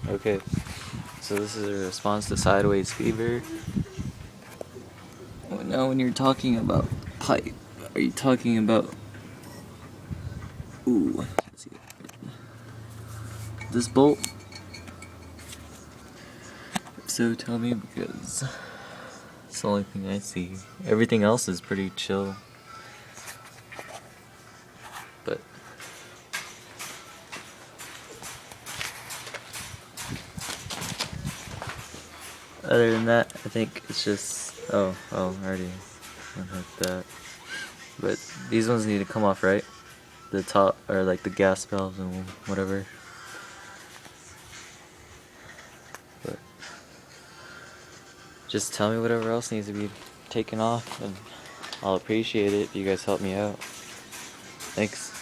Okay, so this is a response to sideways fever. Now, when you're talking about pipe, are you talking about let's see, this bolt? So tell me, because it's the only thing I see. Everything else is pretty chill, but other than that, I think it's just I already unhooked that. But these ones need to come off, right? The top, or like the gas valves and whatever. But just tell me whatever else needs to be taken off, and I'll appreciate it if you guys help me out. Thanks.